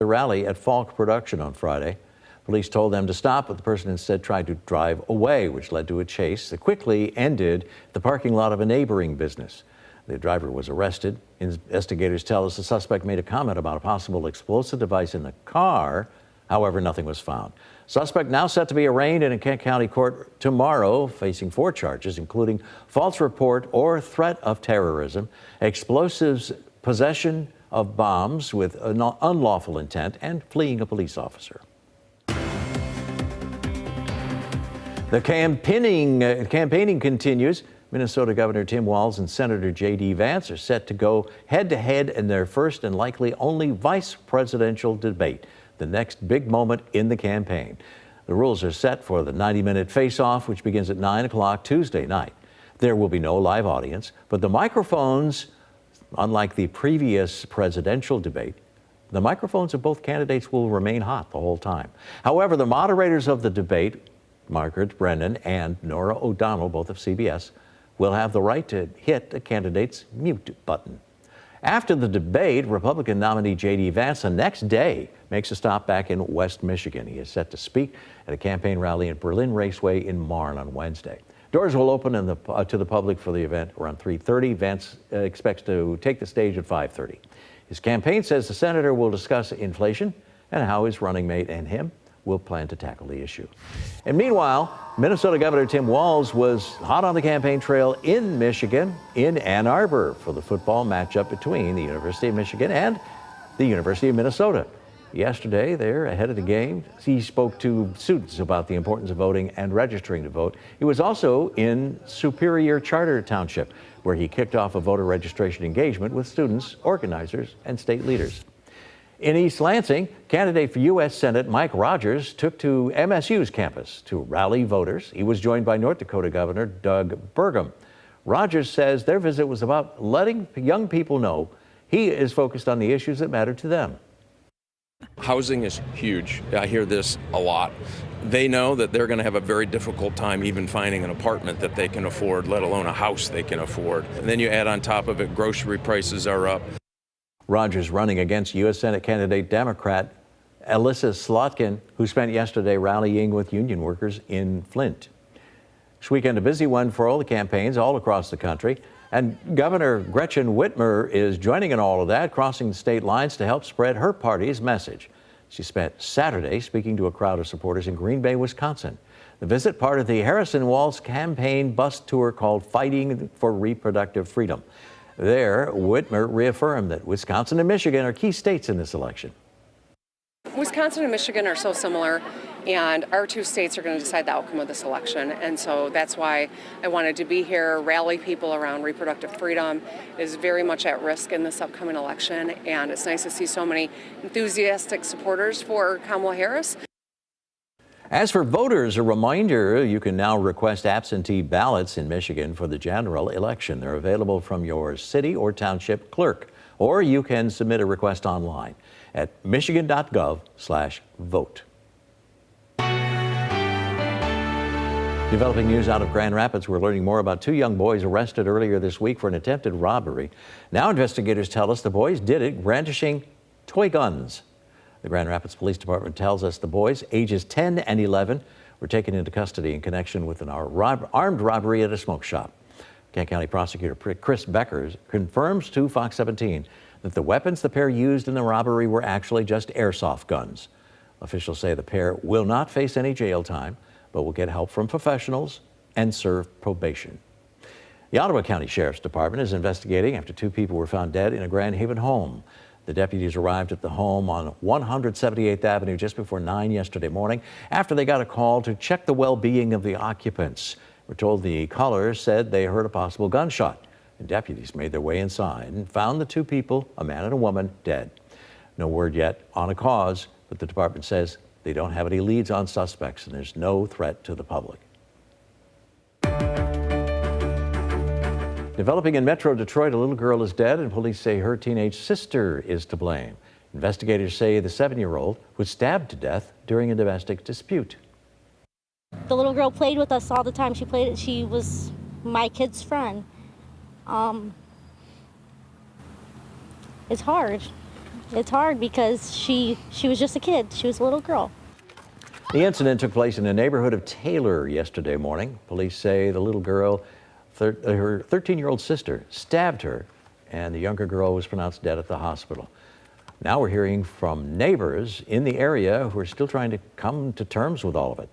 The rally at Falk Production on Friday. Police told them to stop, but the person instead tried to drive away, which led to a chase that quickly ended the parking lot of a neighboring business. The driver was arrested. Investigators tell us the suspect made a comment about a possible explosive device in the car. However, nothing was found. Suspect now set to be arraigned in a Kent County court tomorrow, facing 4 charges, including false report or threat of terrorism, explosives, possession of bombs with an unlawful intent, and fleeing a police officer. The campaigning continues. Minnesota Governor Tim Walz and Senator J.D. Vance are set to go head-to-head in their first and likely only vice presidential debate, the next big moment in the campaign. The rules are set for the 90-minute face-off, which begins at 9 o'clock Tuesday night. There will be no live audience, but the microphones, unlike the previous presidential debate, the microphones of both candidates will remain hot the whole time. However, the moderators of the debate, Margaret Brennan and Nora O'Donnell, both of CBS, will have the right to hit a candidate's mute button. After the debate, Republican nominee J.D. Vance the next day makes a stop back in West Michigan. He is set to speak at a campaign rally at Berlin Raceway in Marne on Wednesday. Doors will open to the public for the event around 3:30. Vance expects to take the stage at 5:30. His campaign says the senator will discuss inflation and how his running mate and him will plan to tackle the issue. And meanwhile, Minnesota Governor Tim Walz was hot on the campaign trail in Michigan, in Ann Arbor, for the football matchup between the University of Michigan and the University of Minnesota. Yesterday, there, ahead of the game, he spoke to students about the importance of voting and registering to vote. He was also in Superior Charter Township, where he kicked off a voter registration engagement with students, organizers, and state leaders. In East Lansing, candidate for U.S. Senate Mike Rogers took to MSU's campus to rally voters. He was joined by North Dakota Governor Doug Burgum. Rogers says their visit was about letting young people know he is focused on the issues that matter to them. Housing is huge. I hear this a lot. They know that they're going to have a very difficult time even finding an apartment that they can afford, let alone a house they can afford. And then you add on top of it, grocery prices are up. Rogers running against U.S. Senate candidate Democrat Alyssa Slotkin, who spent yesterday rallying with union workers in Flint. This weekend, a busy one for all the campaigns all across the country. And Governor Gretchen Whitmer is joining in all of that, crossing the state lines to help spread her party's message. She spent Saturday speaking to a crowd of supporters in Green Bay, Wisconsin. The visit part of the Harrison Walz campaign bus tour called Fighting for Reproductive Freedom. There, Whitmer reaffirmed that Wisconsin and Michigan are key states in this election. Wisconsin and Michigan are so similar, and our 2 states are going to decide the outcome of this election. And so that's why I wanted to be here, rally people around reproductive freedom. It is very much at risk in this upcoming election, and it's nice to see so many enthusiastic supporters for Kamala Harris. As for voters, a reminder, you can now request absentee ballots in Michigan for the general election. They're available from your city or township clerk, or you can submit a request online at michigan.gov/vote. Developing news out of Grand Rapids, we're learning more about 2 young boys arrested earlier this week for an attempted robbery. Now investigators tell us the boys did it brandishing toy guns. The Grand Rapids Police Department tells us the boys, ages 10 and 11, were taken into custody in connection with an armed robbery at a smoke shop. Kent County Prosecutor Chris Beckers confirms to Fox 17 that the weapons the pair used in the robbery were actually just airsoft guns. Officials say the pair will not face any jail time, but will get help from professionals and serve probation. The Ottawa County Sheriff's Department is investigating after 2 people were found dead in a Grand Haven home. The deputies arrived at the home on 178th Avenue just before 9 yesterday morning after they got a call to check the well-being of the occupants. We're told the callers said they heard a possible gunshot. And deputies made their way inside and found the 2 people, a man and a woman, dead. No word yet on a cause, but the department says they don't have any leads on suspects and there's no threat to the public. Developing in Metro Detroit, a little girl is dead and police say her teenage sister is to blame. Investigators say the 7-year-old was stabbed to death during a domestic dispute. The little girl played with us all the time. She was my kid's friend. It's hard. It's hard because she was just a kid. She was a little girl. The incident took place in the neighborhood of Taylor yesterday morning. Police say the little girl, her 13-year-old sister, stabbed her, and the younger girl was pronounced dead at the hospital. Now we're hearing from neighbors in the area who are still trying to come to terms with all of it.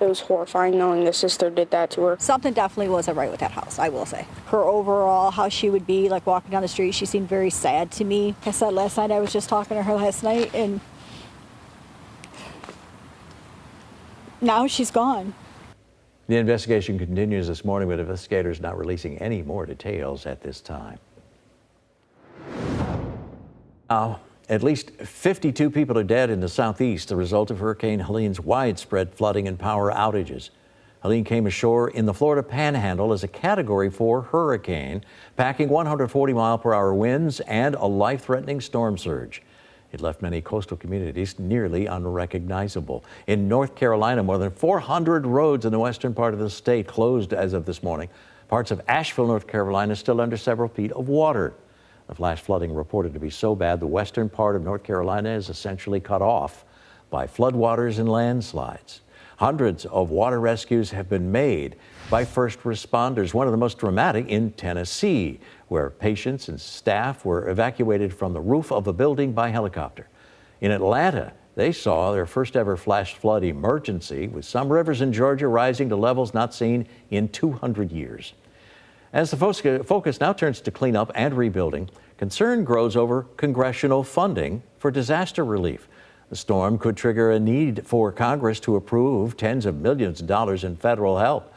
It was horrifying knowing the sister did that to her. Something definitely wasn't right with that house, I will say. Her overall, how she would be, like walking down the street, she seemed very sad to me. I said last night, I was just talking to her last night, and now she's gone. The investigation continues this morning, with investigators not releasing any more details at this time. Now, at least 52 people are dead in the southeast, the result of Hurricane Helene's widespread flooding and power outages. Helene came ashore in the Florida Panhandle as a Category 4 hurricane, packing 140-mile-per-hour winds and a life-threatening storm surge. It left many coastal communities nearly unrecognizable. In North Carolina, more than 400 roads in the western part of the state closed as of this morning. Parts of Asheville, North Carolina, still under several feet of water. The flash flooding reported to be so bad the western part of North Carolina is essentially cut off by floodwaters and landslides. Hundreds of water rescues have been made by first responders, one of the most dramatic in Tennessee, where patients and staff were evacuated from the roof of a building by helicopter. In Atlanta, they saw their first ever flash flood emergency, with some rivers in Georgia rising to levels not seen in 200 years. As the focus now turns to cleanup and rebuilding, concern grows over congressional funding for disaster relief. The storm could trigger a need for Congress to approve tens of millions of dollars in federal help.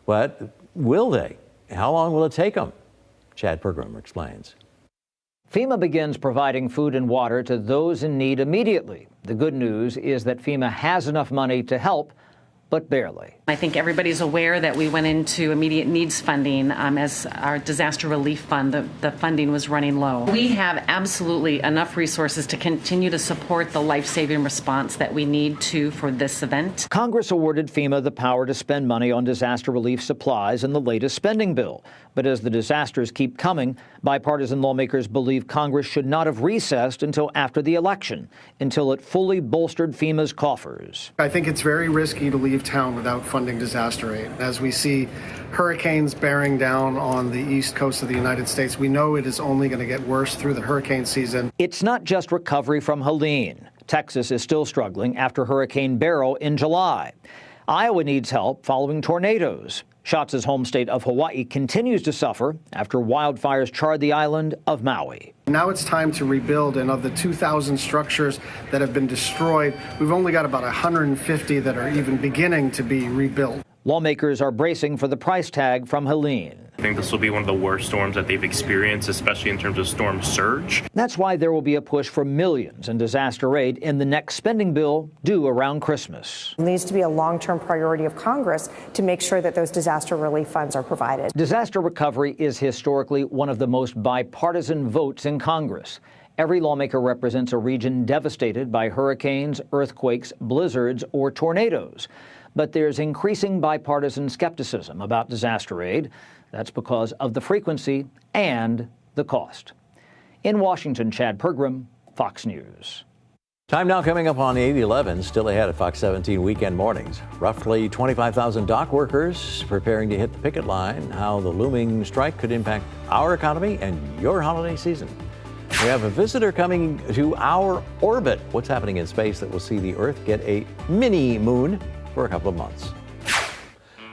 But will they? How long will it take them? Chad Pergram explains. FEMA begins providing food and water to those in need immediately. The good news is that FEMA has enough money to help, but barely. I think everybody's aware that we went into immediate needs funding as our disaster relief fund. The funding was running low. We have absolutely enough resources to continue to support the life-saving response that we need to for this event. Congress awarded FEMA the power to spend money on disaster relief supplies in the latest spending bill. But as the disasters keep coming, bipartisan lawmakers believe Congress should not have recessed until after the election, until it fully bolstered FEMA's coffers. I think it's very risky to leave town without funding disaster aid. As we see hurricanes bearing down on the east coast of the United States, we know it is only going to get worse through the hurricane season. It's not just recovery from Helene. Texas is still struggling after Hurricane Beryl in July. Iowa needs help following tornadoes. Schatz' home state of Hawaii continues to suffer after wildfires charred the island of Maui. Now it's time to rebuild, and of the 2,000 structures that have been destroyed, we've only got about 150 that are even beginning to be rebuilt. Lawmakers are bracing for the price tag from Helene. I think this will be one of the worst storms that they've experienced, especially in terms of storm surge. That's why there will be a push for millions in disaster aid in the next spending bill due around Christmas. It needs to be a long-term priority of Congress to make sure that those disaster relief funds are provided. Disaster recovery is historically one of the most bipartisan votes in Congress. Every lawmaker represents a region devastated by hurricanes, earthquakes, blizzards, or tornadoes. But there's increasing bipartisan skepticism about disaster aid. That's because of the frequency and the cost. In Washington, Chad Pergram, Fox News. Time now coming up on 8:11, still ahead at Fox 17 Weekend Mornings. Roughly 25,000 dock workers preparing to hit the picket line. How the looming strike could impact our economy and your holiday season. We have a visitor coming to our orbit. What's happening in space that will see the Earth get a mini moon for a couple of months.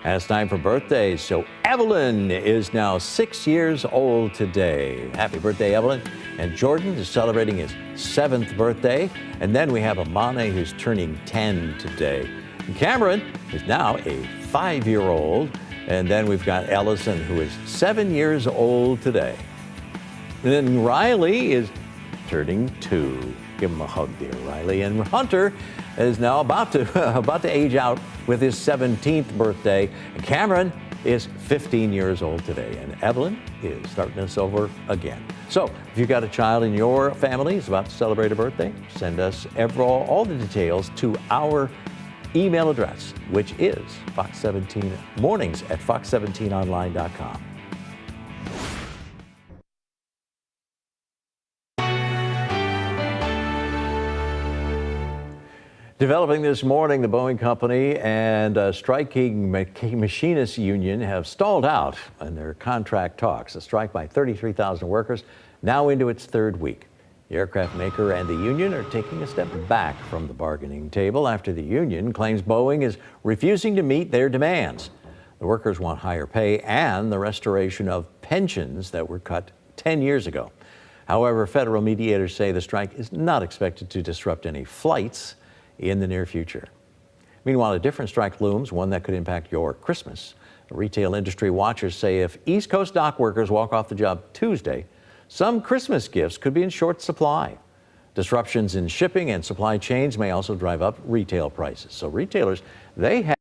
And it's time for birthdays. So Evelyn is now 6 years old today. Happy birthday, Evelyn. And Jordan is celebrating his 7th birthday. And then we have Amane, who's turning 10 today. And Cameron is now a 5-year-old. And then we've got Ellison, who is 7 years old today. And then Riley is turning 2. Give him a hug, dear Riley. And Hunter is now about to age out with his 17th birthday. And Cameron is 15 years old today. And Evelyn is starting us over again. So if you've got a child in your family who's about to celebrate a birthday, send us all the details to our email address, which is fox17mornings@fox17online.com. Developing this morning, the Boeing Company and striking machinists union have stalled out in their contract talks. A strike by 33,000 workers now into its third week. The aircraft maker and the union are taking a step back from the bargaining table after the union claims Boeing is refusing to meet their demands. The workers want higher pay and the restoration of pensions that were cut 10 years ago. However, federal mediators say the strike is not expected to disrupt any flights in the near future. Meanwhile, a different strike looms, one that could impact your Christmas. Retail industry watchers say if East Coast dock workers walk off the job Tuesday, some Christmas gifts could be in short supply. Disruptions in shipping and supply chains may also drive up retail prices. So retailers, they have